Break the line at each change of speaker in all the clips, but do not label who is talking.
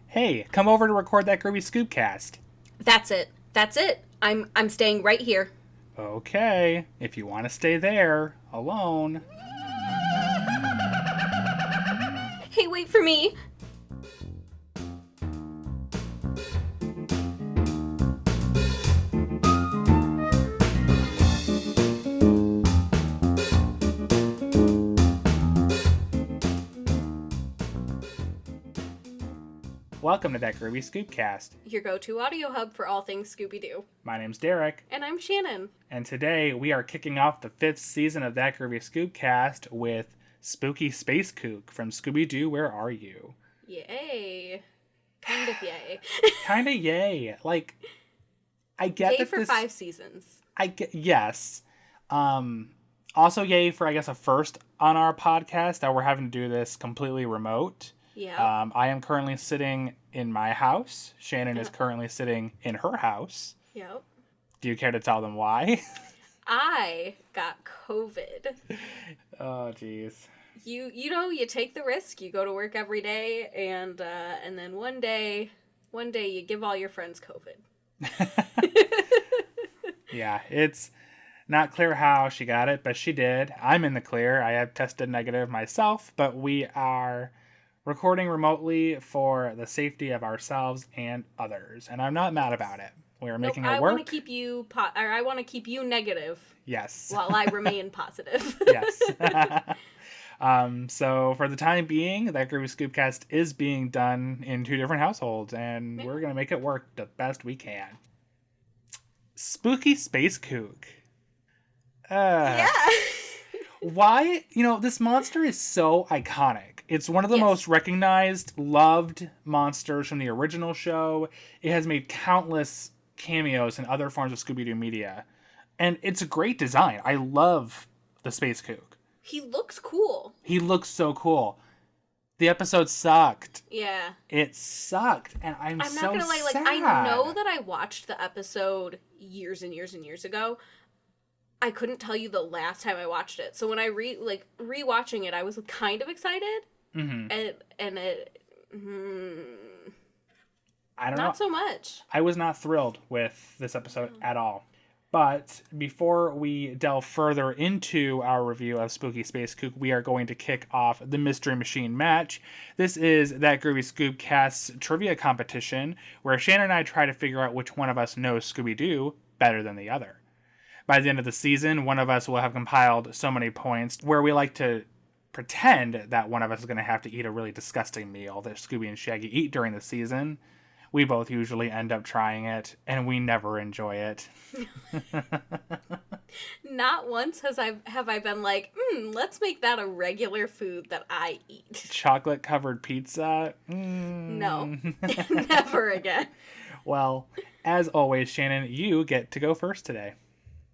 Hey, come over to record that Groovy Scoobcast.
That's it. That's it. I'm staying right here.
Okay, if you want to stay there, alone.
Hey, wait for me.
Welcome to that Groovy Scoobcast.
Your go-to audio hub for all things Scooby-Doo.
My name's Derek.
And I'm Shannon.
And today we are kicking off the 5th season of that Groovy Scoobcast with Spooky Space Kook from Scooby-Doo, Where Are You?
Yay. Kind of yay.
Kinda yay. Like, I get
yay
that
for
this...
5 seasons.
Yes. Also yay for, I guess, a first on our podcast that we're having to do this completely remote.
Yeah.
I am currently sitting in my house. Shannon is currently sitting in her house.
Yep.
Do you care to tell them why?
I got COVID.
Oh, jeez.
You take the risk. You go to work every day, and then one day you give all your friends COVID.
Yeah, it's not clear how she got it, but she did. I'm in the clear. I have tested negative myself, but we are recording remotely for the safety of ourselves and others, and I'm not mad about it. We are making it work.
I want to keep you negative.
Yes.
While I remain positive.
Yes. So for the time being, that Groovy Scoopcast is being done in 2 different households, and we're going to make it work the best we can. Spooky Space Kook.
Yeah.
Why? This monster is so iconic. It's one of the most recognized, loved monsters from the original show. It has made countless cameos in other forms of Scooby-Doo media. And it's a great design. I love the Space Kook.
He looks cool.
He looks so cool. The episode sucked.
Yeah.
It sucked. And I'm so
not gonna lie,
sad.
I know that I watched the episode years and years and years ago. I couldn't tell you the last time I watched it. So when I rewatching it, I was kind of excited.
Mm-hmm.
And it
I don't know.
Not so much.
I was not thrilled with this episode at all. But before we delve further into our review of Spooky Space Kook, we are going to kick off the Mystery Machine match. This is that Groovy Scoobcast's trivia competition, where Shannon and I try to figure out which one of us knows Scooby-Doo better than the other. By the end of the season, one of us will have compiled so many points where we like to pretend that one of us is going to have to eat a really disgusting meal that Scooby and Shaggy eat during the season. We both usually end up trying it, and we never enjoy it.
Not once have I been like, let's make that a regular food that I eat.
Chocolate-covered pizza?
No. Never again.
Well, as always, Shannon, you get to go first today.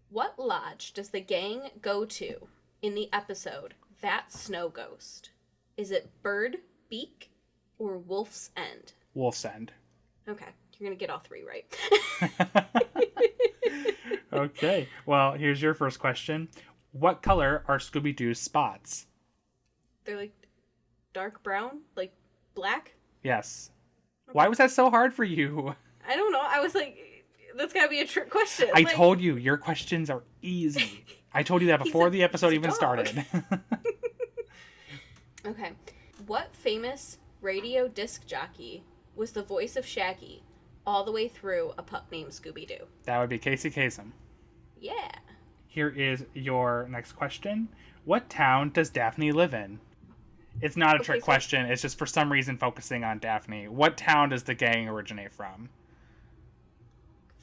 What lodge does the gang go to in the episode That Snow Ghost? Is it Bird Beak or Wolf's End?
Wolf's End.
Okay, you're going to get all 3 right.
Okay, well, here's your first question. What color are Scooby-Doo's spots?
They're like dark brown? Like black?
Yes. Okay. Why was that so hard for you?
I don't know. I was like, that's got to be a trick question.
I told you, your questions are easy. I told you that before the episode even started.
Okay. What famous radio disc jockey was the voice of Shaggy all the way through A Pup Named Scooby-Doo?
That would be Casey Kasem.
Yeah.
Here is your next question. What town does Daphne live in? It's not a trick question. It's just for some reason focusing on Daphne. What town does the gang originate from?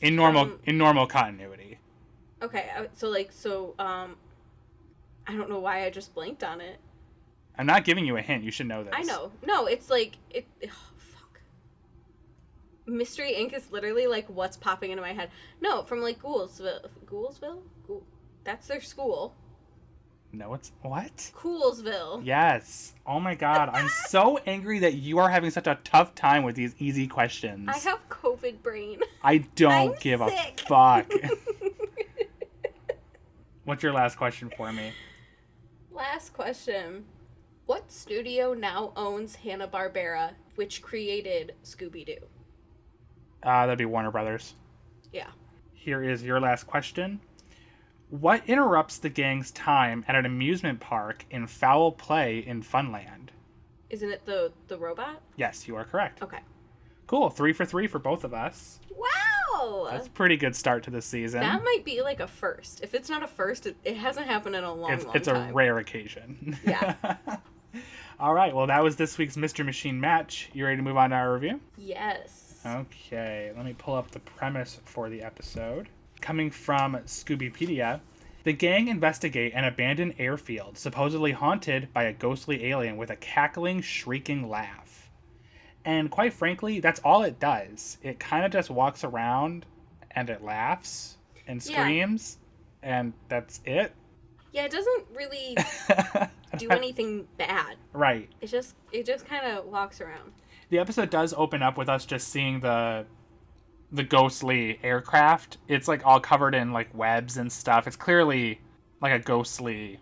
In normal continuity.
Okay, I don't know why I just blanked on it.
I'm not giving you a hint. You should know this.
I know. No, it's like fuck. Mystery Inc. is literally like what's popping into my head. No, from like Goulsville? That's their school.
No, it's what?
Coolsville.
Yes. Oh my god, I'm so angry that you are having such a tough time with these easy questions.
I have COVID brain.
I don't
I'm
give
sick.
a fuck. What's your last question for me?
Last question. What studio now owns Hanna-Barbera, which created Scooby-Doo?
That'd be Warner Brothers.
Yeah.
Here is your last question. What interrupts the gang's time at an amusement park in Foul Play in Funland?
Isn't it the robot?
Yes, you are correct.
Okay.
Cool. 3 for 3 for both of us.
Wow!
That's a pretty good start to the season.
That might be like a first. If it's not a first, it hasn't happened in a long time.
It's a rare occasion.
Yeah.
All right. Well, that was this week's Mystery Machine match. You ready to move on to our review?
Yes.
Okay. Let me pull up the premise for the episode. Coming from Scoobypedia, the gang investigate an abandoned airfield supposedly haunted by a ghostly alien with a cackling, shrieking laugh. And quite frankly, that's all it does. It kind of just walks around and it laughs and screams, and that's it.
Yeah, it doesn't really do anything bad.
Right.
It just kind of walks around.
The episode does open up with us just seeing the ghostly aircraft. It's like all covered in like webs and stuff. It's clearly like a ghostly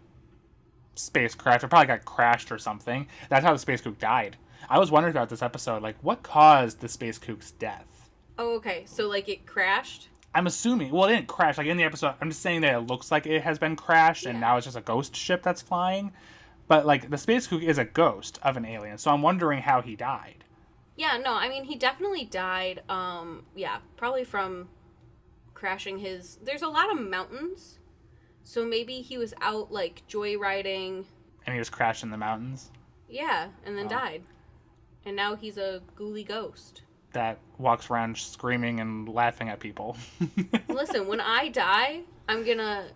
spacecraft. It probably got crashed or something. That's how the Space Kook died. I was wondering about this episode, like what caused the Space Kook's death?
Oh, okay. So like it crashed?
I'm assuming. Well, it didn't crash. Like in the episode, I'm just saying that it looks like it has been crashed and now it's just a ghost ship that's flying. But like the Space Kook is a ghost of an alien, so I'm wondering how he died.
Yeah, no, I mean, he definitely died, probably from crashing his... There's a lot of mountains, so maybe he was out, like, joyriding.
And he was crashed in the mountains?
Yeah, and then died. And now he's a ghouly ghost.
That walks around screaming and laughing at people.
Listen, when I die, I'm gonna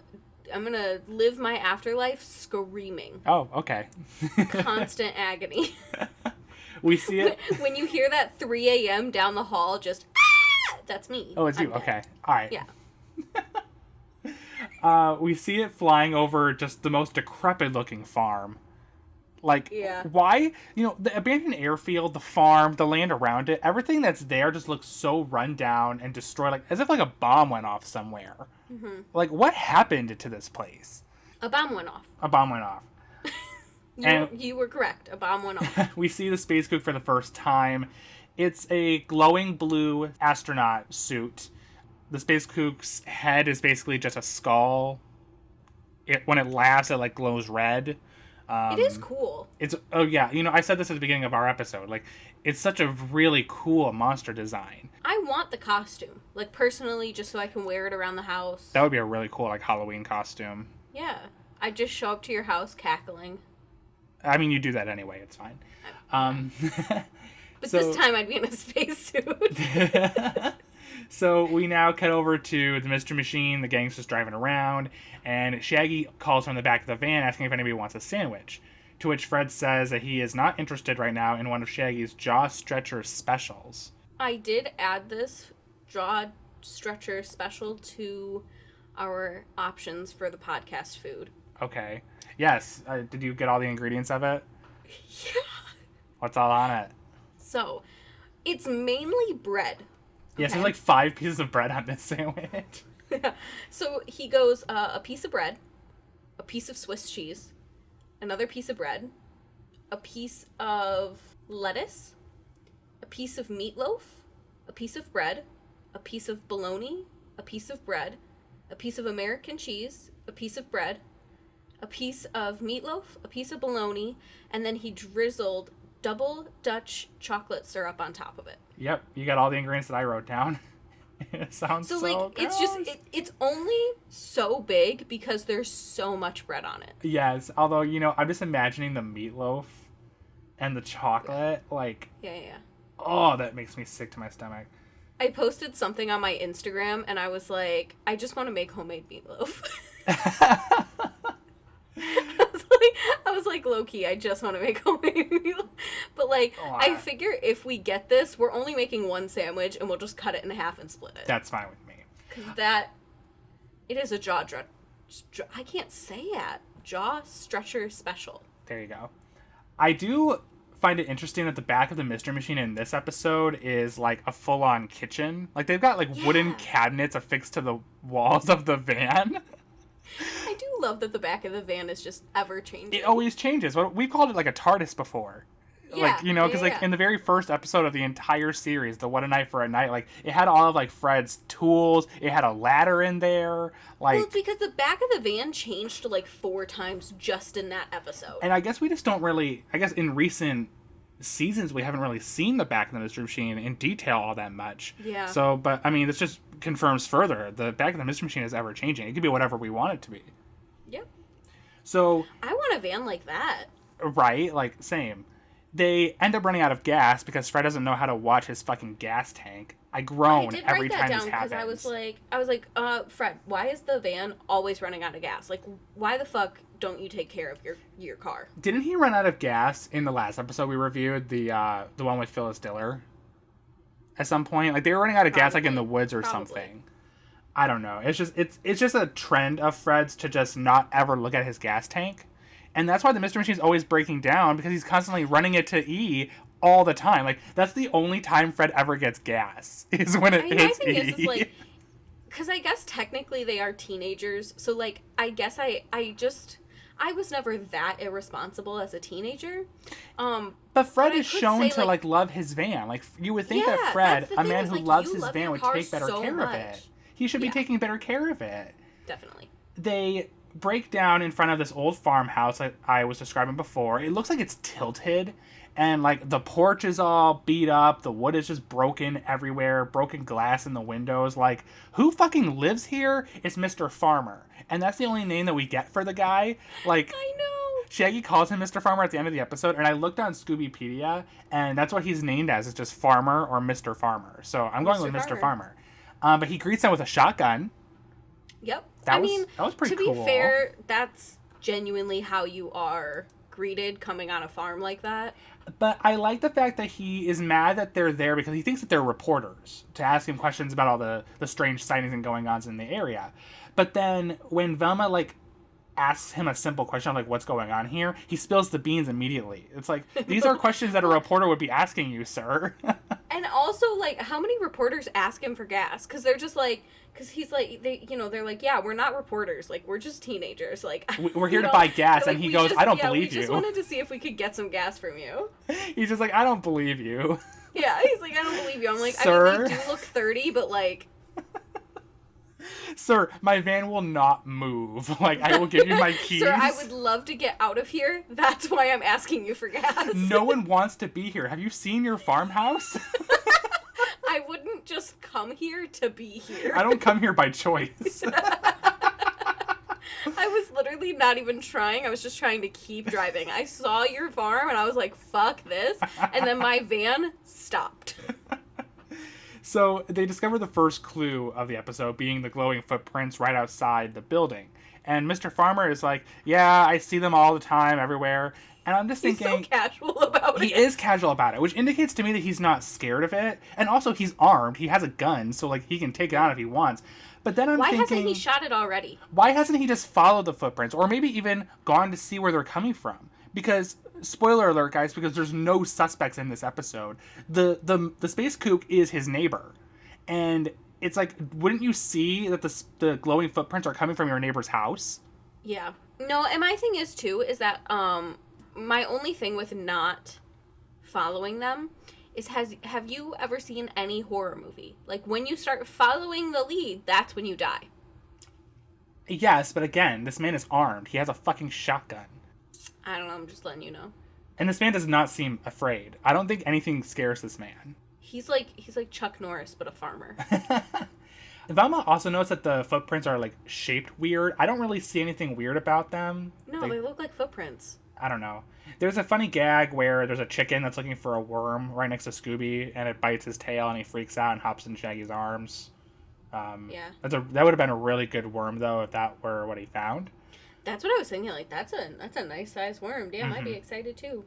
live my afterlife screaming.
Oh, okay.
Constant agony.
We see it.
When you hear that 3 a.m. down the hall, just, that's me.
Oh, it's you. Okay. All right.
Yeah.
We see it flying over just the most decrepit looking farm. Like, why? You know, the abandoned airfield, the farm, the land around it, everything that's there just looks so run down and destroyed, like as if like a bomb went off somewhere. Mm-hmm. Like, what happened to this place?
A bomb went off.
A bomb went off.
You were correct. A bomb went off.
We see the Space Kook for the first time. It's a glowing blue astronaut suit. The Space Kook's head is basically just a skull. When it laughs, it like glows red.
It is cool.
You know, I said this at the beginning of our episode. Like, it's such a really cool monster design.
I want the costume, like personally, just so I can wear it around the house.
That would be a really cool like Halloween costume.
Yeah, I'd just show up to your house cackling.
I mean, you do that anyway. It's fine.
But this time I'd be in a spacesuit.
So we now cut over to the Mystery Machine. The gang's just driving around, and Shaggy calls from the back of the van asking if anybody wants a sandwich. To which Fred says that he is not interested right now in one of Shaggy's jaw stretcher specials.
I did add this jaw stretcher special to our options for the podcast food.
Okay. Yes. Did you get all the ingredients of it?
Yeah.
What's all on it?
So, it's mainly bread.
Yes, there's like 5 pieces of bread on this sandwich.
So he goes a piece of bread, a piece of Swiss cheese, another piece of bread, a piece of lettuce, a piece of meatloaf, a piece of bread, a piece of bologna, a piece of bread, a piece of American cheese, a piece of bread, a piece of meatloaf, a piece of bologna, and then he drizzled double Dutch chocolate syrup on top of it.
Yep, you got all the ingredients that I wrote down. It sounds so
like
gross.
it's just it's only so big because there's so much bread on it.
Yes, although you know I'm just imagining the meatloaf and the chocolate, like
yeah.
Oh, that makes me sick to my stomach.
I posted something on my Instagram and I was like, I just want to make homemade meatloaf. I was like, low key, I just want to make homemade meatloaf. But like, I figure if we get this, we're only making one sandwich and we'll just cut it in half and split it.
That's fine with me.
Because it is a I can't say that. Jaw stretcher special.
There you go. I do find it interesting that the back of the Mystery Machine in this episode is like a full-on kitchen. Like they've got like wooden cabinets affixed to the walls of the van.
I do love that the back of the van is just ever changing.
It always changes. We called it like a TARDIS before.
Yeah,
Like, you know, because, like, in the very first episode of the entire series, the What a Night for a Night, like, it had all of, like, Fred's tools. It had a ladder in there. Like,
well, it's because the back of the van changed like 4 times just in that episode.
and I guess we just don't really, I guess in recent seasons, we haven't really seen the back of the Mystery Machine in detail all that much.
Yeah.
So, but, I mean, this just confirms further, the back of the Mystery Machine is ever changing. It could be whatever we want it to be.
Yep.
So...
I want a van like that.
Right? Like, same. They end up running out of gas because Fred doesn't know how to watch his fucking gas tank. I groan every time this happens.
I was like, Fred, why is the van always running out of gas? Like, why the fuck don't you take care of your car?
Didn't he run out of gas in the last episode we reviewed, the one with Phyllis Diller? At some point, like they were running out of gas, like in the woods or something. I don't know. It's just a trend of Fred's to just not ever look at his gas tank. And that's why the Mystery Machine is always breaking down, because he's constantly running it to E all the time. Like, that's the only time Fred ever gets gas, is when it hits E.
My thing is like, because I guess technically they are teenagers, so, like, I guess I was never that irresponsible as a teenager.
But Fred is shown to, like, love his van. Like, you would think that Fred, a man who loves his van, would take better care of it. He should be taking better care of it.
Definitely.
They break down in front of this old farmhouse like I was describing before. It looks like it's tilted, and like the porch is all beat up, the wood is just broken everywhere, broken glass in the windows. Like, who fucking lives here? It's Mr. Farmer, and that's the only name that we get for the guy. Like,
I know
Shaggy calls him Mr. Farmer at the end of the episode, and I looked on Scoobypedia, and that's what he's named as. It's just Farmer or Mr. Farmer. So I'm going with Mr. Farmer. But he greets them with a shotgun.
Yep.
That was pretty cool.
To be fair, that's genuinely how you are greeted coming on a farm like that.
But I like the fact that he is mad that they're there because he thinks that they're reporters to ask him questions about all the strange sightings and going-ons in the area. But then when Velma, like, asks him a simple question like, what's going on here, he spills the beans immediately. It's like, these are questions that a reporter would be asking you, sir.
And also, like, how many reporters ask him for gas? Because they're just like, because he's like, they're like, yeah, we're not reporters. Like, we're just teenagers. Like,
we're here to buy gas. Like, and he goes, I don't believe you.
We just wanted to see if we could get some gas from you.
He's just like, I don't believe you.
Yeah, he's like, I don't believe you. I'm like,
sir?
I mean, they do look 30, but like...
Sir, my van will not move. Like, I will give you my keys.
Sir, I would love to get out of here. That's why I'm asking you for gas.
No one wants to be here. Have you seen your farmhouse?
I wouldn't just come here to be here.
I don't come here by choice.
I was literally not even trying. I was just trying to keep driving. I saw your farm and I was like, fuck this. And then my van stopped.
So they discover the first clue of the episode being the glowing footprints right outside the building. And Mr. Farmer is like, yeah, I see them all the time, everywhere. And I'm just thinking...
He's so casual about it.
He is casual about it, which indicates to me that he's not scared of it. And also, he's armed. He has a gun, so, like, he can take it on if he wants. But then I'm thinking...
Why hasn't he shot it already?
Why hasn't he just followed the footprints? Or maybe even gone to see where they're coming from? Because... Spoiler alert, guys, because there's no suspects in this episode. The Space Kook is his neighbor. And it's like, wouldn't you see that the glowing footprints are coming from your neighbor's house?
Yeah. No, and my thing is, too, is that my only thing with not following them is have you ever seen any horror movie? Like, when you start following the lead, that's when you die.
Yes, but again, this man is armed. He has a fucking shotgun.
I don't know, I'm just letting you know.
And this man does not seem afraid. I don't think anything scares this man.
He's like Chuck Norris, but a farmer.
Velma also notes that the footprints are, like, shaped weird. I don't really see anything weird about them.
No, they look like footprints.
I don't know. There's a funny gag where there's a chicken that's looking for a worm right next to Scooby, and it bites his tail, and he freaks out and hops in Shaggy's arms.
Yeah.
That would have been a really good worm, though, if that were what he found.
That's what I was thinking. Like, that's a nice sized worm. Damn, I'd be excited too.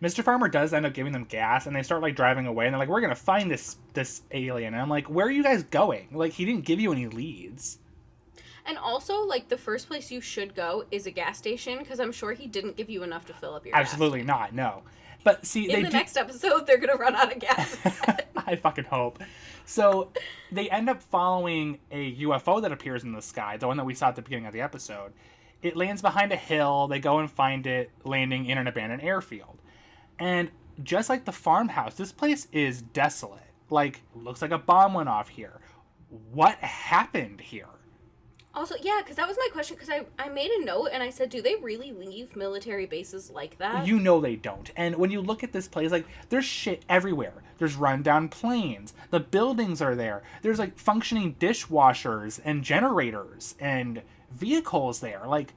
Mr. Farmer does end up giving them gas, and they start, like, driving away, and they're like, we're gonna find this alien. And I'm like, where are you guys going? Like, he didn't give you any leads.
And also, like, the first place you should go is a gas station, because I'm sure he didn't give you enough to fill up your
Absolutely
gas.
not, no. But see,
in the next episode, they're gonna run out of gas.
I fucking hope. So they end up following a UFO that appears in the sky, the one that we saw at the beginning of the episode. It lands behind a hill. They go and find it landing in an abandoned airfield. And just like the farmhouse, this place is desolate. Like, looks like a bomb went off here. What happened here?
Also, yeah, because that was my question, because I made a note and I said, do they really leave military bases like that?
You know they don't. And when you look at this place, like, there's shit everywhere. There's rundown planes. The buildings are there. There's, like, functioning dishwashers and generators and vehicles there. Like,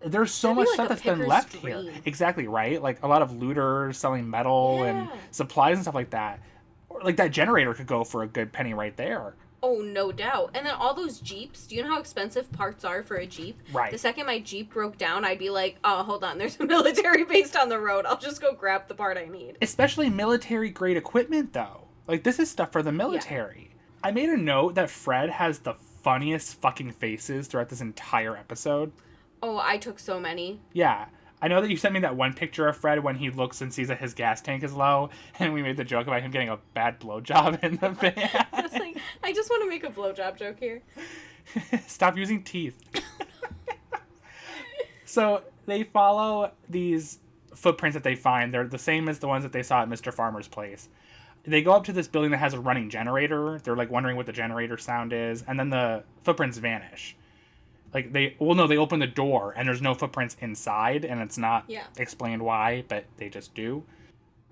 there's so much stuff that's been left here. Exactly, right? Like, a lot of looters selling metal and supplies and stuff like that. Or, like, that generator could go for a good penny right there.
Oh, no doubt. And then all those Jeeps, do you know how expensive parts are for a Jeep?
Right.
The second my Jeep broke down, I'd be like, oh, hold on, there's a military base down the road. I'll just go grab the part I need.
Especially military-grade equipment, though. Like, this is stuff for the military. Yeah. I made a note that Fred has the funniest fucking faces throughout this entire episode.
Oh, I took so many.
Yeah. I know that you sent me that one picture of Fred when he looks and sees that his gas tank is low, and we made the joke about him getting a bad blowjob in the van.
I was like, I just want to make a blowjob joke here.
Stop using teeth. So they follow these footprints that they find. They're the same as the ones that they saw at Mr. Farmer's place. They go up to this building that has a running generator. They're like wondering what the generator sound is, and then the footprints vanish. Like, they open the door, and there's no footprints inside, and it's not explained why, but they just do.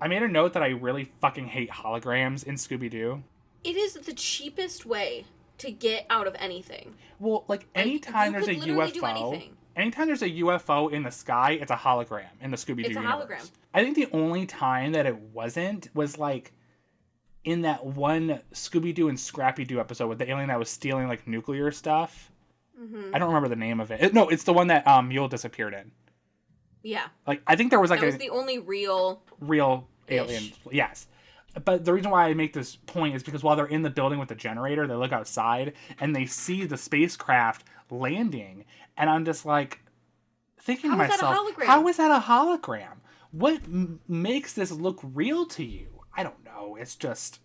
I made a note that I really fucking hate holograms in Scooby-Doo.
It is the cheapest way to get out of anything.
Well, like anytime there's a UFO, anytime there's a UFO in the sky, it's a hologram in the Scooby-Doo universe. Hologram. I think the only time that it wasn't was, like, in that one Scooby-Doo and Scrappy-Doo episode with the alien that was stealing, like, nuclear stuff. Mm-hmm. I don't remember the name of it. No, it's the one that Mule disappeared in.
Yeah.
Like, I think there was like
that was the only real
alien. Yes. But the reason why I make this point is because while they're in the building with the generator, they look outside and they see the spacecraft landing, and I'm just like thinking to myself, how is that a hologram? What makes this look real to you? I don't know. It's just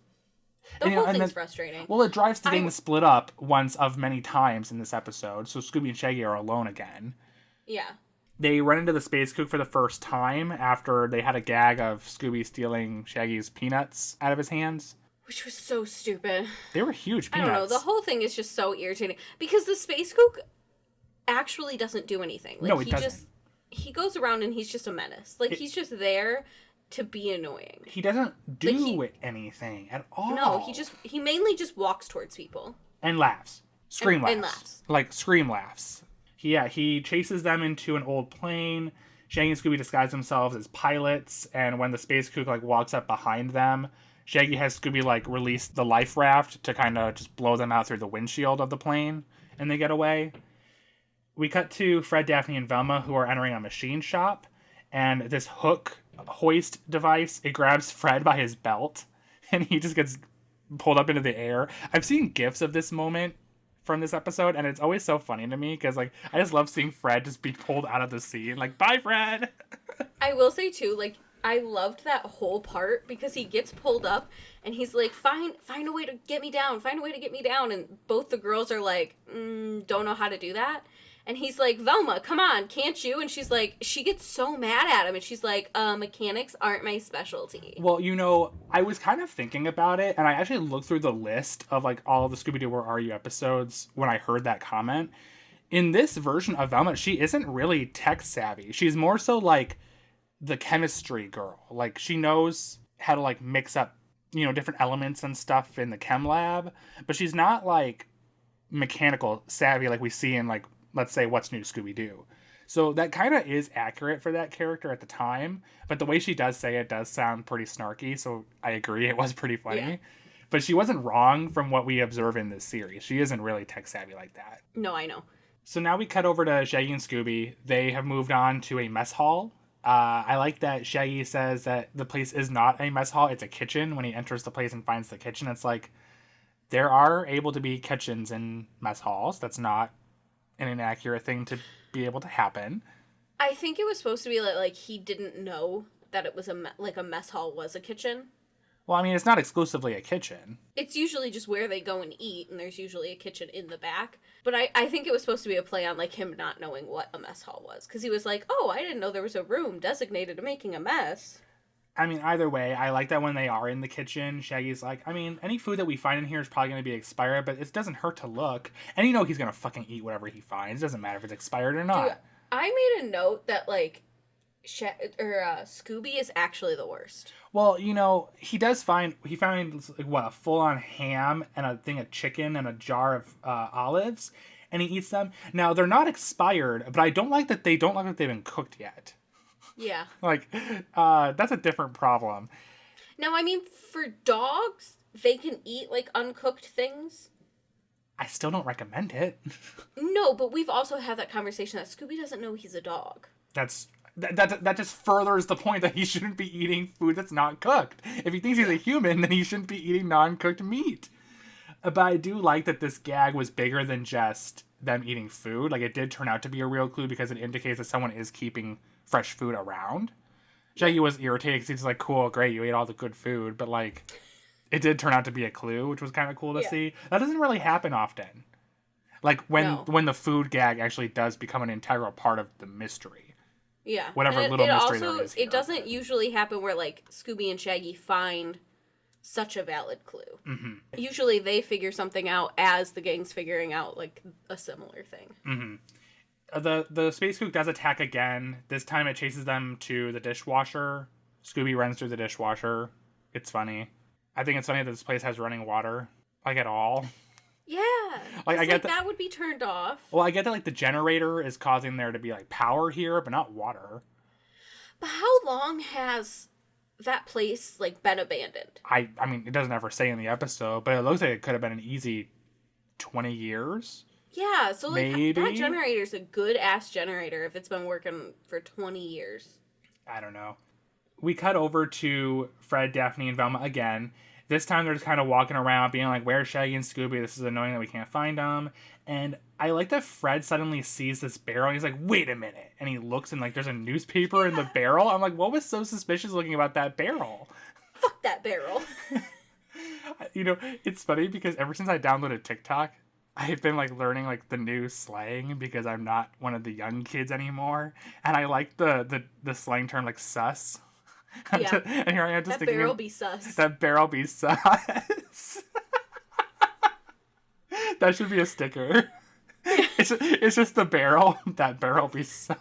the whole thing's frustrating.
Well, it drives the game to split up once of many times in this episode, so Scooby and Shaggy are alone again.
Yeah.
They run into the Space Kook for the first time after they had a gag of Scooby stealing Shaggy's peanuts out of his hands.
Which was so stupid.
They were huge peanuts.
I don't know. The whole thing is just so irritating. Because the Space Kook actually doesn't do anything. Like,
no, he doesn't.
He goes around and he's just a menace. Like, he's just there to be annoying.
He doesn't do anything at all.
No, he mainly just walks towards people.
And laughs. Scream laughs. And laughs. Like, scream laughs. He chases them into an old plane. Shaggy and Scooby disguise themselves as pilots, and when the Space Kook, like, walks up behind them, Shaggy has Scooby, like, release the life raft to kind of just blow them out through the windshield of the plane, and they get away. We cut to Fred, Daphne, and Velma, who are entering a machine shop, and this hoist device, it grabs Fred by his belt, and he just gets pulled up into the air. I've seen GIFs of this moment from this episode, and it's always so funny to me, because, like, I just love seeing Fred just be pulled out of the scene. Like, bye, Fred!
I will say, too, like, I loved that whole part, because he gets pulled up, and he's like, find a way to get me down, and both the girls are like, don't know how to do that. And he's like, Velma, come on, can't you? And she's like, she gets so mad at him. And she's like, mechanics aren't my specialty.
Well, you know, I was kind of thinking about it. And I actually looked through the list of, like, all of the Scooby-Doo Where Are You episodes when I heard that comment. In this version of Velma, she isn't really tech savvy. She's more so, like, the chemistry girl. Like, she knows how to, like, mix up, you know, different elements and stuff in the chem lab. But she's not, like, mechanical savvy like we see in, like, let's say, What's New Scooby-Doo. So that kind of is accurate for that character at the time, but the way she does say it does sound pretty snarky, so I agree, it was pretty funny. Yeah. But she wasn't wrong from what we observe in this series. She isn't really tech-savvy like that.
No, I know.
So now we cut over to Shaggy and Scooby. They have moved on to a mess hall. I like that Shaggy says that the place is not a mess hall, it's a kitchen. When he enters the place and finds the kitchen, it's like, there are able to be kitchens in mess halls. That's not an inaccurate thing to be able to happen.
I think it was supposed to be like he didn't know that it was a mess hall was a kitchen.
Well, I mean, it's not exclusively a kitchen.
It's usually just where they go and eat, and there's usually a kitchen in the back. But I think it was supposed to be a play on, like, him not knowing what a mess hall was. Because he was like, oh, I didn't know there was a room designated to making a mess.
I mean, either way, I like that when they are in the kitchen, Shaggy's like, I mean, any food that we find in here is probably going to be expired, but it doesn't hurt to look. And you know he's going to fucking eat whatever he finds. It doesn't matter if it's expired or not.
Dude, I made a note that, like, Scooby is actually the worst.
Well, you know, he finds, like, what, a full-on ham and a thing of chicken and a jar of olives, and he eats them. Now, they're not expired, but I don't like that they've been cooked yet.
Yeah.
Like, that's a different problem.
Now, I mean, for dogs, they can eat, like, uncooked things.
I still don't recommend it.
No, but we've also had that conversation that Scooby doesn't know he's a dog.
That just furthers the point that he shouldn't be eating food that's not cooked. If he thinks he's a human, then he shouldn't be eating non-cooked meat. But I do like that this gag was bigger than just them eating food. Like, it did turn out to be a real clue because it indicates that someone is keeping fresh food around. Shaggy was irritated because he's like, cool, great, you ate all the good food, but, like, it did turn out to be a clue, which was kind of cool to see. That doesn't really happen often. Like, when the food gag actually does become an integral part of the mystery.
Yeah.
Whatever little mystery there is here.
It doesn't usually happen where, like, Scooby and Shaggy find such a valid clue.
Mm-hmm.
Usually they figure something out as the gang's figuring out, like, a similar thing.
Mm-hmm. The Space Kook does attack again. This time it chases them to the dishwasher. Scooby runs through the dishwasher. It's funny. I think it's funny that this place has running water. Like, at all.
Yeah.
Like, I get
that would be turned off.
Well, I get that, like, the generator is causing there to be, like, power here, but not water.
But how long has that place, like, been abandoned?
I mean, it doesn't ever say in the episode, but it looks like it could have been an easy 20 years.
Yeah, so, like,
Maybe?
that generator's a good-ass generator if it's been working for 20 years.
I don't know. We cut over to Fred, Daphne, and Velma again. This time they're just kind of walking around being like, where's Shaggy and Scooby? This is annoying that we can't find them. And I like that Fred suddenly sees this barrel and he's like, wait a minute. And he looks and, like, there's a newspaper in the barrel. I'm like, what was so suspicious looking about that barrel?
Fuck that barrel.
You know, it's funny because ever since I downloaded TikTok, I've been, like, learning, like, the new slang because I'm not one of the young kids anymore. And I like the slang term, like, sus.
Yeah.
And here I am just thinking,
that barrel be sus.
That barrel be sus. That should be a sticker. It's just the barrel. That barrel be sus.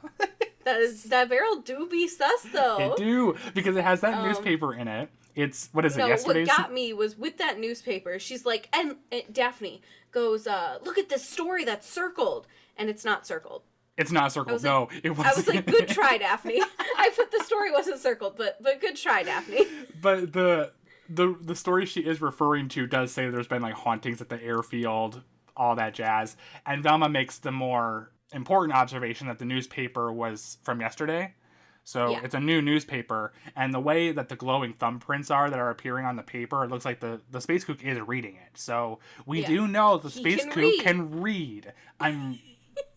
That barrel do be sus, though.
It do, because it has that newspaper in it. It's, what is it, yesterday's?
What got me was with that newspaper, she's like, and Daphne goes, look at this story that's circled. And it's not circled.
It's not circled. No, it wasn't.
I was like, good try, Daphne. I put the story wasn't circled, but good try, Daphne.
But the story she is referring to does say there's been, like, hauntings at the airfield, all that jazz. And Velma makes the more important observation that the newspaper was from yesterday. So It's a new newspaper, and the way that the glowing thumbprints are that are appearing on the paper, it looks like the Space Kook is reading it. So we do know the Space Kook can read.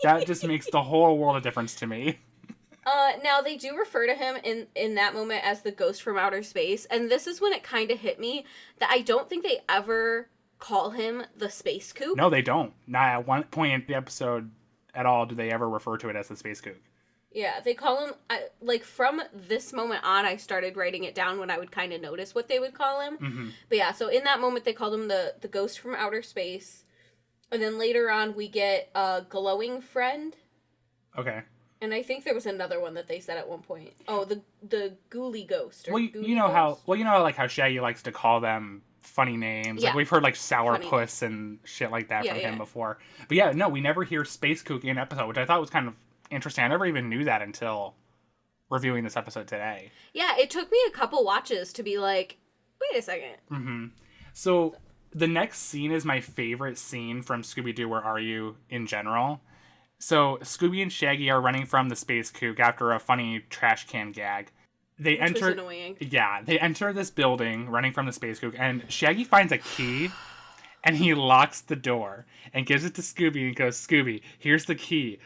That just makes the whole world of difference to me.
Now they do refer to him in that moment as the ghost from outer space, and this is when it kind of hit me that I don't think they ever call him the Space Kook.
No, they don't. Not at one point in the episode at all do they ever refer to it as the Space Kook.
Yeah, they call him, like, from this moment on, I started writing it down when I would kind of notice what they would call him. Mm-hmm. But yeah, so in that moment, they called him the ghost from outer space. And then later on, we get a glowing friend.
Okay.
And I think there was another one that they said at one point. Oh, the ghouly ghost. Or
you know how like how Shaggy likes to call them funny names.
Yeah.
Like, we've heard, like, Sourpuss and shit like that from him before. But yeah, no, we never hear Space Kook in episode, which I thought was kind of interesting. I never even knew that until reviewing this episode today.
Yeah, it took me a couple watches to be like, wait a second.
Mm-hmm. So the next scene is my favorite scene from Scooby-Doo, Where Are You? In general. So Scooby and Shaggy are running from the Space Kook after a funny trash can gag. Which was annoying. Yeah, they enter this building running from the Space Kook, and Shaggy finds a key, and he locks the door and gives it to Scooby and goes, Scooby, here's the key.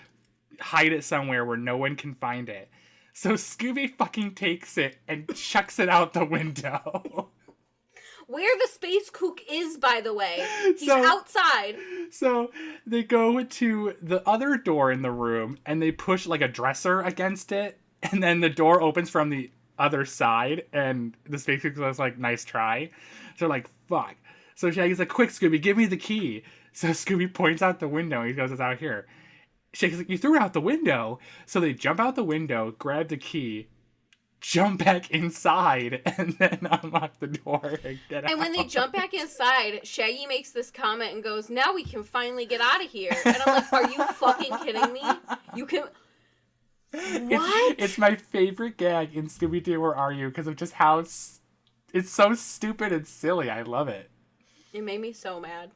Hide it somewhere where no one can find it. So Scooby fucking takes it and chucks it out the window.
Where the Space Kook is, by the way. He's outside.
So they go to the other door in the room and they push, like, a dresser against it, and then the door opens from the other side, and the Space Kook was like, nice try. So they're like, fuck. So Shaggy's like, quick, Scooby, give me the key. So Scooby points out the window, and he goes, it's out here. Shaggy's like, you threw it out the window. So they jump out the window, grab the key, jump back inside, and then unlock the door and get out.
And when they jump back inside, Shaggy makes this comment and goes, now we can finally get out of here. And I'm like, are you fucking kidding me? You can... What?
It's my favorite gag in Scooby-Doo, Where Are You? Because of just how it's so stupid and silly. I love it.
It made me so mad.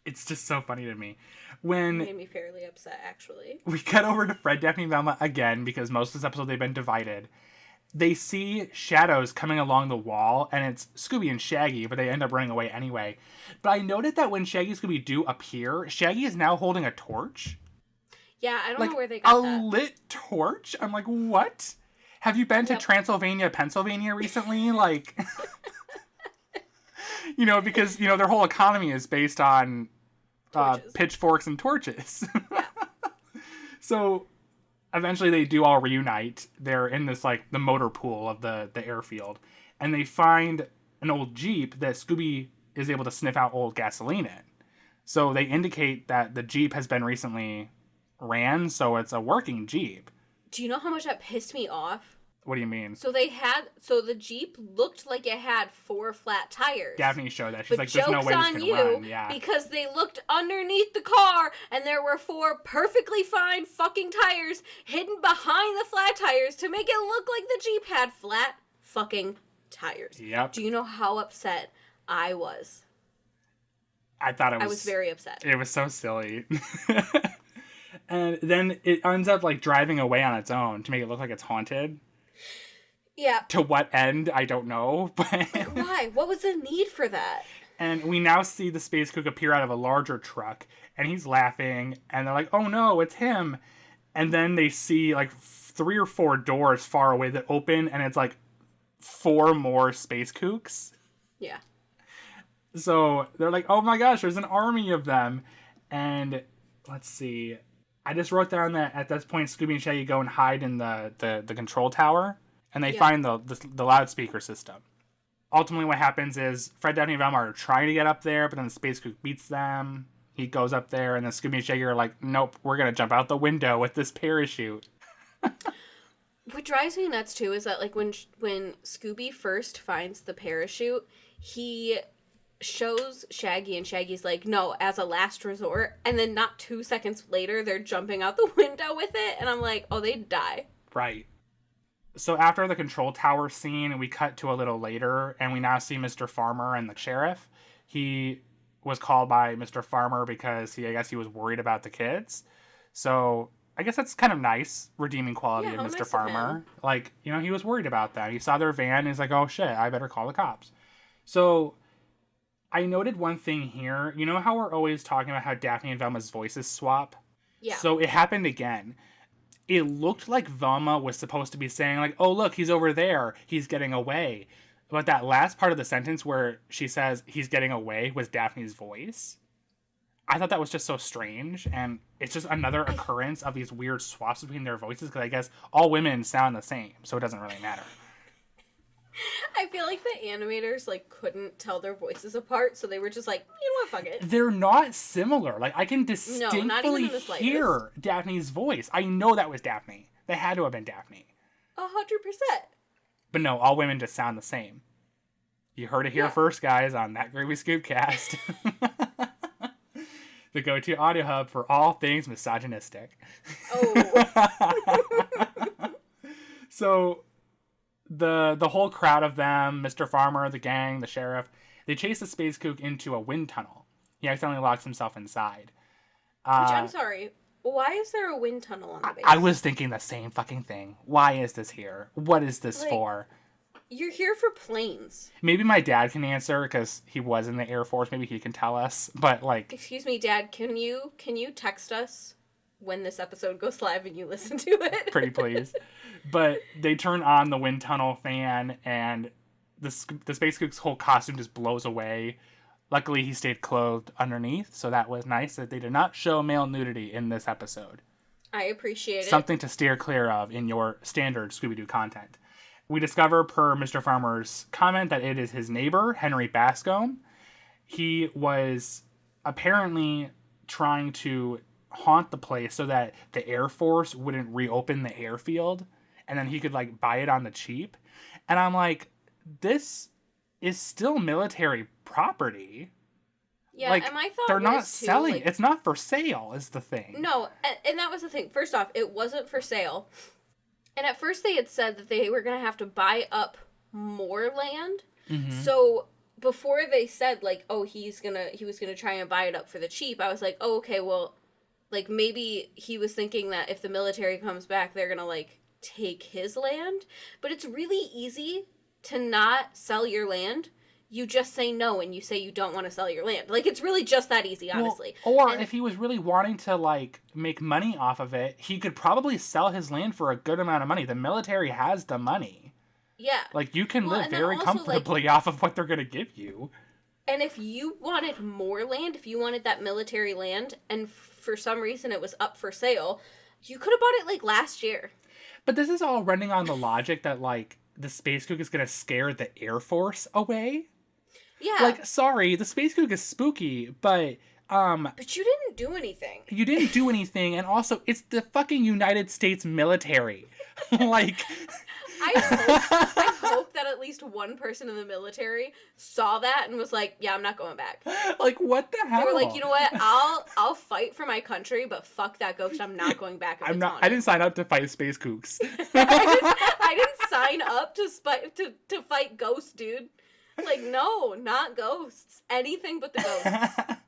It's just so funny to me.
It made me fairly upset, actually.
We cut over to Fred, Daphne, and Velma again, because most of this episode they've been divided. They see shadows coming along the wall, and it's Scooby and Shaggy, but they end up running away anyway. But I noted that when Shaggy and Scooby do appear, Shaggy is now holding a torch.
Yeah, I don't know where they got that.
A lit torch? I'm like, what? Have you been to Transylvania, Pennsylvania recently? Like, because, their whole economy is based on pitchforks and torches.
Yeah.
So eventually they do all reunite. They're in this, like, the motor pool of the airfield. And they find an old Jeep that Scooby is able to sniff out old gasoline in. So they indicate that the Jeep has been recently ran, so it's a working Jeep.
Do you know how much that pissed me off?
What do you mean?
So the Jeep looked like it had 4 flat tires.
Daphne showed that. She's
but
like, there's no way this can run. Yeah.
Because they looked underneath the car and there were 4 perfectly fine fucking tires hidden behind the flat tires to make it look like the Jeep had flat fucking tires.
Yep.
Do you know how upset I was?
I was
very upset.
It was so silly. And then it ends up, like, driving away on its own to make it look like it's haunted.
Yeah.
To what end, I don't know. But
like, why? What was the need for that?
And we now see the Space Kook appear out of a larger truck, and he's laughing, and they're like, oh no, it's him. And then they see, like, 3 or 4 doors far away that open, and it's, like, 4 more Space Kooks.
Yeah.
So they're like, oh my gosh, there's an army of them. And let's see. I just wrote down that at this point, Scooby and Shaggy go and hide in the control tower, and they find the loudspeaker system. Ultimately, what happens is Fred, Daphne, and Velma are trying to get up there, but then the Space Kook beats them. He goes up there, and then Scooby and Shaggy are like, nope, we're going to jump out the window with this parachute.
What drives me nuts, too, is that, like, when Scooby first finds the parachute, he shows Shaggy, and Shaggy's like, no, as a last resort, and then not 2 seconds later, they're jumping out the window with it, and I'm like, oh, they'd die.
Right. So after the control tower scene, we cut to a little later, and we now see Mr. Farmer and the sheriff. He was called by Mr. Farmer because I guess he was worried about the kids. So I guess that's kind of nice, redeeming quality of Mr.
Nice
Farmer. Like, he was worried about that. He saw their van, and he's like, oh shit, I better call the cops. So I noted one thing here. You know how we're always talking about how Daphne and Velma's voices swap?
Yeah.
So it happened again. It looked like Velma was supposed to be saying, like, oh, look, he's over there. He's getting away. But that last part of the sentence where she says he's getting away was Daphne's voice. I thought that was just so strange. And it's just another occurrence of these weird swaps between their voices. Because I guess all women sound the same. So it doesn't really matter.
I feel like the animators, like, couldn't tell their voices apart, so they were just like, you know what, fuck it.
They're not similar. Like, I can distinctly hear Daphne's voice. I know that was Daphne. That had to have been Daphne.
100%.
But no, all women just sound the same. You heard it here first, guys, on That Groovy Scoobcast. The go-to audio hub for all things misogynistic.
Oh.
So the whole crowd of them, Mr. Farmer, the gang, the sheriff, they chase the Space Kook into a wind tunnel. He accidentally locks himself inside.
Which, I'm sorry, why is there a wind tunnel on the base?
I was thinking the same fucking thing. Why is this here? What is this for?
You're here for planes.
Maybe my dad can answer because he was in the Air Force. Maybe he can tell us. But like,
excuse me, Dad. Can you text us when this episode goes live and you listen to it?
Pretty please. But they turn on the wind tunnel fan, and the Space Kook's whole costume just blows away. Luckily, he stayed clothed underneath, so that was nice that they did not show male nudity in this episode.
I appreciate it.
Something to steer clear of in your standard Scooby-Doo content. We discover, per Mr. Farmer's comment, that it is his neighbor, Henry Bascombe. He was apparently trying to haunt the place so that the Air Force wouldn't reopen the airfield, and then he could like buy it on the cheap. And I'm like, this is still military property.
Yeah,
like,
and my thought
they're not
was, too,
selling.
like,
It's not for sale, is the thing.
No, and that was the thing. First off, it wasn't for sale. And at first they had said that they were going to have to buy up more land.
Mm-hmm.
So before they said, like, oh, he was going to try and buy it up for the cheap, I was like, oh, okay, well, like, maybe he was thinking that if the military comes back, they're going to, like, take his land. But it's really easy to not sell your land. You just say no and you say you don't want to sell your land. Like, it's really just that easy, honestly.
Well, if he was really wanting to, like, make money off of it, he could probably sell his land for a good amount of money. The military has the money.
Yeah.
Like, you can live very
also,
comfortably off of what they're going to give you.
And if you wanted more land, if you wanted that military land, and for some reason it was up for sale, you could have bought it, like, last year.
But this is all running on the logic that, like, the Space Kook is going to scare the Air Force away.
Yeah.
Like, sorry, the Space Kook is spooky, but
But you didn't do anything.
You didn't do anything, and also, it's the fucking United States military. Like...
I hope that at least one person in the military saw that and was like, yeah, I'm not going back.
Like, what the hell?
They were like, you know what? I'll fight for my country, but fuck that ghost. I'm not going back. If
I'm
it's
not.
haunted.
I didn't sign up to fight Space Kooks.
I didn't sign up to fight ghosts, dude. Like, no, not ghosts. Anything but the ghosts.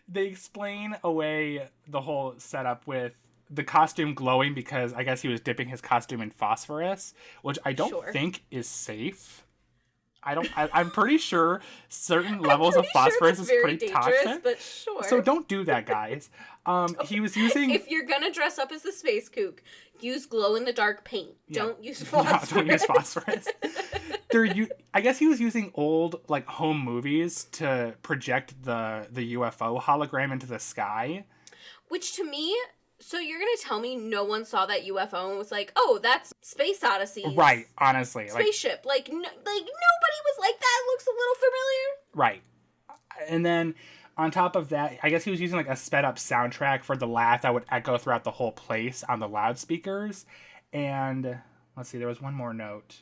They explain away the whole setup with the costume glowing because I guess he was dipping his costume in phosphorus, which I don't think is safe. I'm pretty sure certain levels of phosphorus is pretty toxic.
But sure.
So don't do that, guys. He was using...
If you're gonna dress up as the Space Kook, use glow-in-the-dark paint. Yeah. Don't use phosphorus.
No, don't use phosphorus. I guess he was using old, like, home movies to project the UFO hologram into the sky.
Which, to me... So you're gonna tell me no one saw that UFO and was like, "Oh, that's Space Odyssey."
Right, honestly,
spaceship. Like nobody was like, "That looks a little familiar."
Right, and then on top of that, I guess he was using like a sped up soundtrack for the laugh that would echo throughout the whole place on the loudspeakers. And let's see, there was one more note.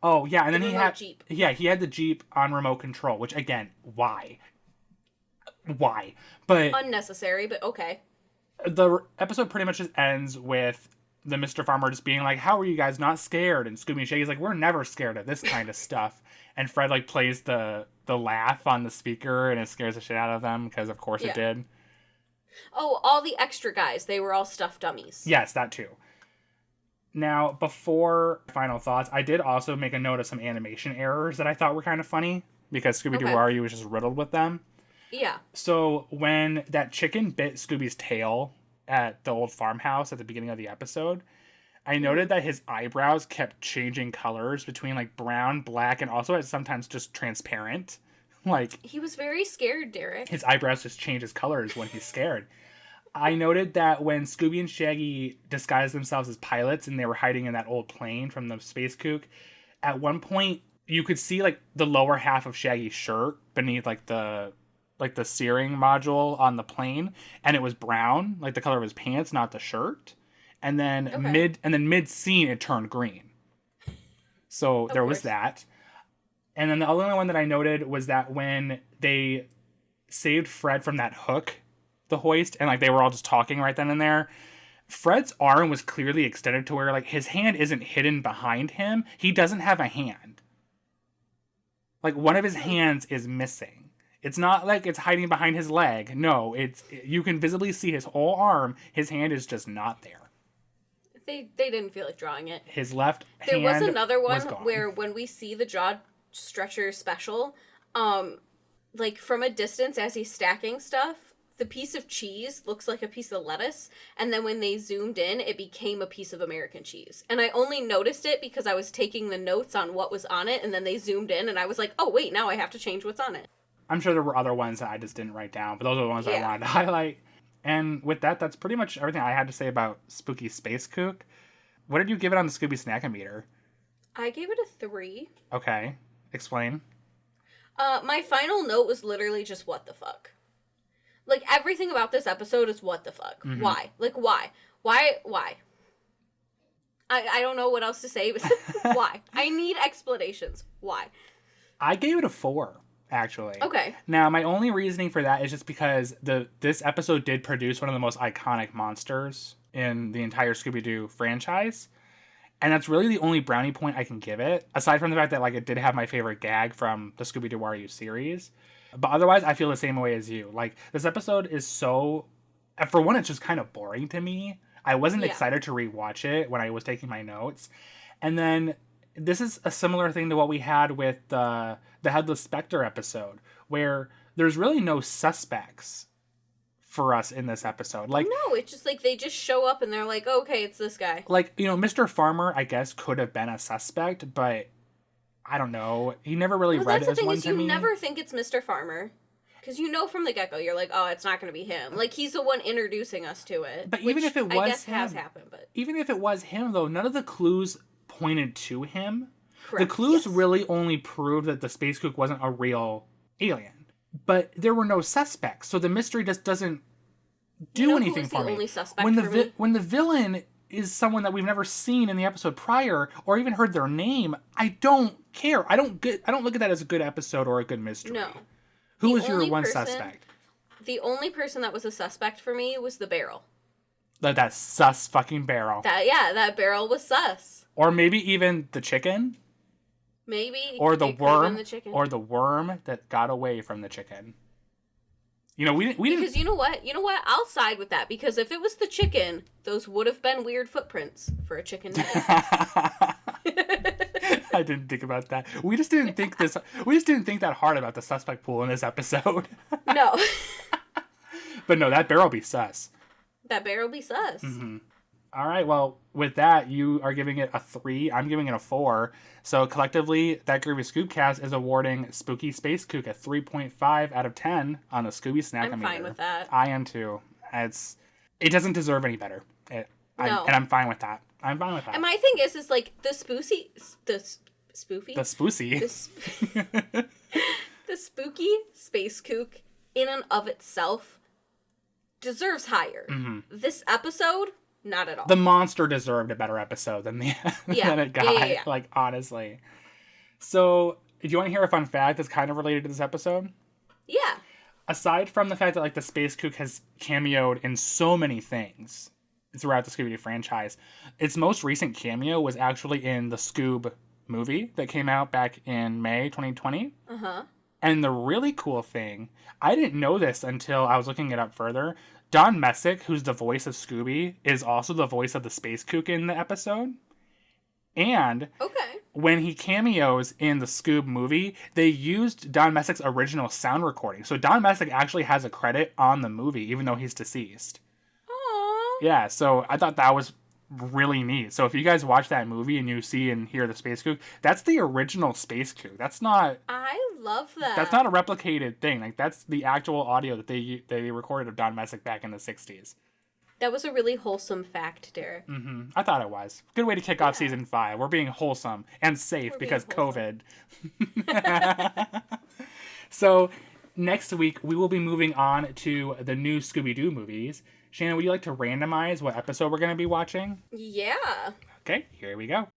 Oh yeah, and then he had Jeep. Yeah, he had the Jeep on remote control. Which again, why? But
unnecessary, but okay.
The episode pretty much just ends with the Mr. Farmer just being like, how are you guys not scared? And Scooby and Shaggy's like, we're never scared of this kind of stuff. And Fred like plays the laugh on the speaker and it scares the shit out of them because of course it did.
Oh, all the extra guys, they were all stuffed dummies.
Yes, that too. Now, before final thoughts, I did also make a note of some animation errors that I thought were kind of funny because Scooby-Doo Where Are You was just riddled with them.
Yeah.
So when that chicken bit Scooby's tail at the old farmhouse at the beginning of the episode, I noted that his eyebrows kept changing colors between like brown, black, and also sometimes just transparent. Like
he was very scared, Derek.
His eyebrows just change his colors when he's scared. I noted that when Scooby and Shaggy disguised themselves as pilots and they were hiding in that old plane from the Space Kook, at one point you could see like the lower half of Shaggy's shirt beneath like the steering module on the plane, and it was brown, like the color of his pants, not the shirt. And then mid scene it turned green. So there was that. And then the only one that I noted was that when they saved Fred from that hook, the hoist, and like they were all just talking right then and there, Fred's arm was clearly extended to where like his hand isn't hidden behind him. He doesn't have a hand. Like one of his hands is missing. It's not like it's hiding behind his leg. No, you can visibly see his whole arm. His hand is just not there.
They didn't feel like drawing it.
His left hand
There was another one
was gone.
where when we see the jaw stretcher special, like from a distance as he's stacking stuff, the piece of cheese looks like a piece of lettuce, and then when they zoomed in, it became a piece of American cheese. And I only noticed it because I was taking the notes on what was on it, and then they zoomed in, and I was like, oh wait, now I have to change what's on it.
I'm sure there were other ones that I just didn't write down, but those are the ones I wanted to highlight. And with that, that's pretty much everything I had to say about Spooky Space Kook. What did you give it on the Scooby Snack-O-Meter?
I gave it a 3.
Okay. Explain.
My final note was literally just what the fuck. Like, everything about this episode is what the fuck.
Mm-hmm.
Why? Like, why? Why? I don't know what else to say, but why? I need explanations. Why?
I gave it a 4, actually.
Okay.
Now, my only reasoning for that is just because this episode did produce one of the most iconic monsters in the entire Scooby-Doo franchise. And that's really the only brownie point I can give it, aside from the fact that like it did have my favorite gag from the Scooby-Doo Are You series. But otherwise, I feel the same way as you. Like, this episode is so... For one, it's just kind of boring to me. I wasn't excited to rewatch it when I was taking my notes. And then this is a similar thing to what we had with the Headless Spectre episode, where there's really no suspects for us in this episode. Like,
no, it's just like they just show up and they're like, okay, it's this guy.
Like, you know, Mr. Farmer, I guess, could have been a suspect, but I don't know. He never really read as one to me.
That's the thing is you never think it's Mr. Farmer. Because you know from the get-go, you're like, oh, it's not going to be him. Like, he's the one introducing us to it.
But even if it was
I guess
him,
has happened, but...
Even if it was him, though, none of the clues pointed to him.
Correct.
The clues really only proved that the Space Kook wasn't a real alien. But there were no suspects, so the mystery just doesn't do anything for me.
Only suspect
when the villain is someone that we've never seen in the episode prior or even heard their name, I don't care. I don't look at that as a good episode or a good mystery.
No.
Who was your one suspect?
The only person that was a suspect for me was the barrel.
That sus fucking barrel.
That barrel was sus.
Or maybe even the chicken.
Maybe.
Or the worm.
The chicken.
Or the worm that got away from the chicken. You know, we didn't.
Because you know what? I'll side with that. Because if it was the chicken, those would have been weird footprints for a chicken.
I didn't think about that. We just didn't think that hard about the suspect pool in this episode.
No.
But no, that barrel be sus.
That barrel be sus.
Mm-hmm. All right. Well, with that, you are giving it a 3. I'm giving it a 4. So collectively, that Groovy Scoobcast is awarding Spooky Space Kook a 3.5 out of 10 on the Scooby Snackometer.
I'm fine with that.
I am too. It doesn't deserve any better. And I'm fine with that. I'm fine with that.
And my thing is like the spooky Space Kook in and of itself deserves higher.
Mm-hmm.
This episode, not at all.
The monster deserved a better episode than than it got.
Yeah.
Like, honestly. So, do you want to hear a fun fact that's kind of related to this episode?
Yeah.
Aside from the fact that like the Space Kook has cameoed in so many things throughout the Scooby-Doo franchise, its most recent cameo was actually in the Scoob movie that came out back in May 2020.
Uh-huh.
And the really cool thing, I didn't know this until I was looking it up further. Don Messick, who's the voice of Scooby, is also the voice of the Space Kook in the episode. And when he cameos in the Scoob movie, they used Don Messick's original sound recording. So Don Messick actually has a credit on the movie, even though he's deceased.
Aww.
Yeah, so I thought that was really neat. So if you guys watch that movie and you see and hear the Space Kook, that's the original Space Kook. That's not...
I love that.
That's not a replicated thing. Like, that's the actual audio that they recorded of Don Messick back in the 60s.
That was a really wholesome fact, Derek.
Mm-hmm. I thought it was. Good way to kick off season 5. We're being wholesome and safe because COVID. So, next week, we will be moving on to the new Scooby-Doo movies. Shannon, would you like to randomize what episode we're going to be watching?
Yeah.
Okay, here we go.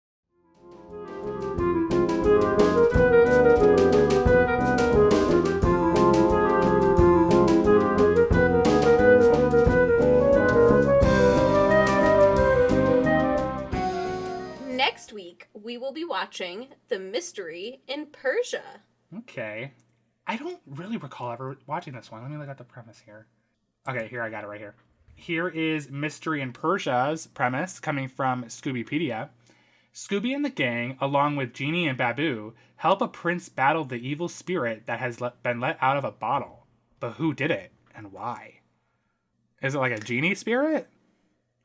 Next week, we will be watching The Mystery in Persia.
Okay. I don't really recall ever watching this one. Let me look at the premise here. Okay, here, I got it right here. Here is Mystery in Persia's premise coming from Scoobypedia. Scooby and the gang, along with Genie and Babu, help a prince battle the evil spirit that has been let out of a bottle. But who did it and why? Is it like a genie spirit?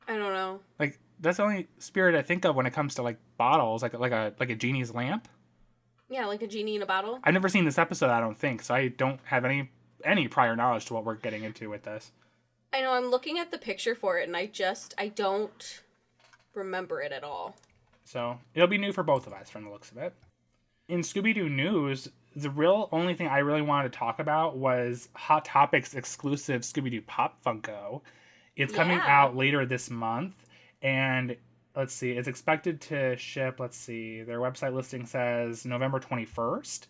I don't know.
Like, that's the only spirit I think of when it comes to like bottles, like a genie's lamp.
Yeah, like a genie in a bottle.
I've never seen this episode, I don't think, so I don't have any prior knowledge to what we're getting into with this.
I know, I'm looking at the picture for it, and I don't remember it at all.
So it'll be new for both of us from the looks of it. In Scooby-Doo news, the real only thing I really wanted to talk about was Hot Topics exclusive Scooby-Doo Pop Funko. It's coming out later this month, and let's see, it's expected to ship, let's see, their website listing says November 21st.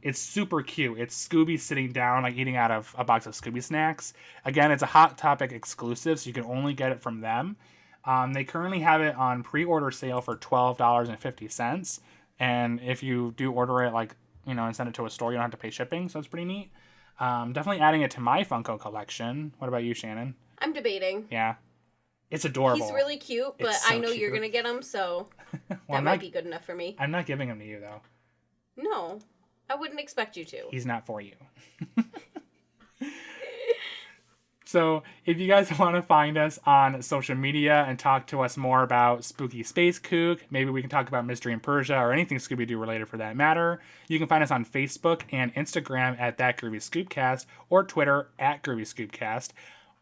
It's super cute. It's Scooby sitting down, like eating out of a box of Scooby snacks. Again, it's a Hot Topic exclusive, so you can only get it from them. They currently have it on pre-order sale for $12.50. And if you do order it, like, and send it to a store, you don't have to pay shipping, so it's pretty neat. Definitely adding it to my Funko collection. What about you, Shannon?
I'm debating.
Yeah. It's adorable.
He's really cute, but
so
I know
cute.
you're going to get him, so that might be good enough for me.
I'm not giving him to you, though.
No, I wouldn't expect you to.
He's not for you. So if you guys want to find us on social media and talk to us more about Spooky Space Kook, maybe we can talk about Mystery in Persia or anything Scooby-Doo related for that matter, you can find us on Facebook and Instagram at That Groovy Scoobcast or Twitter at Groovy Scoobcast.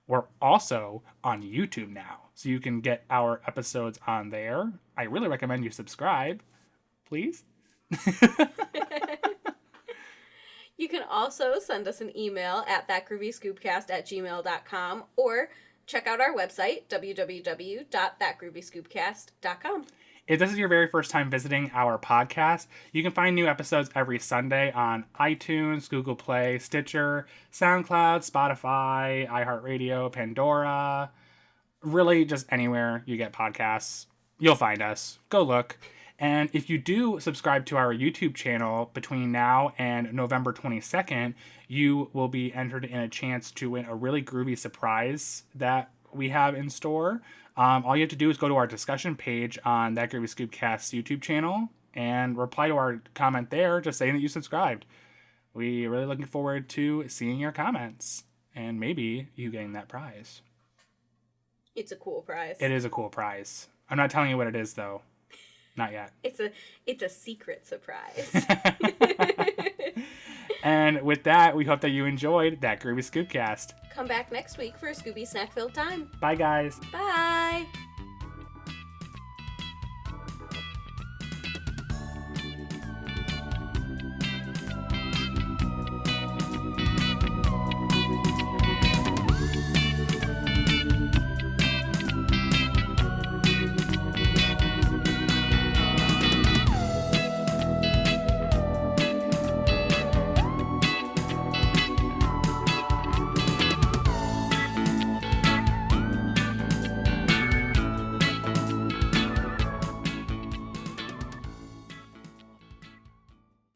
We're also on YouTube now, so you can get our episodes on there. I really recommend you subscribe, please.
You can also send us an email at thatgroovyscoopcast@gmail.com or check out our website, www.thatgroovyscoopcast.com.
If this is your very first time visiting our podcast, you can find new episodes every Sunday on iTunes, Google Play, Stitcher, SoundCloud, Spotify, iHeartRadio, Pandora. Really, just anywhere you get podcasts, you'll find us. Go look. And if you do subscribe to our YouTube channel between now and November 22nd, you will be entered in a chance to win a really groovy surprise that we have in store. All you have to do is go to our discussion page on That Groovy Scoopcast's YouTube channel and reply to our comment there, just saying that you subscribed. We're really looking forward to seeing your comments and maybe you getting that prize.
It's a cool prize.
It is a cool prize. I'm not telling you what it is, though. Not yet.
It's a secret surprise.
And with that, we hope that you enjoyed That Groovy Scoopcast.
Come back next week for a Scooby snack-filled time.
Bye, guys.
Bye.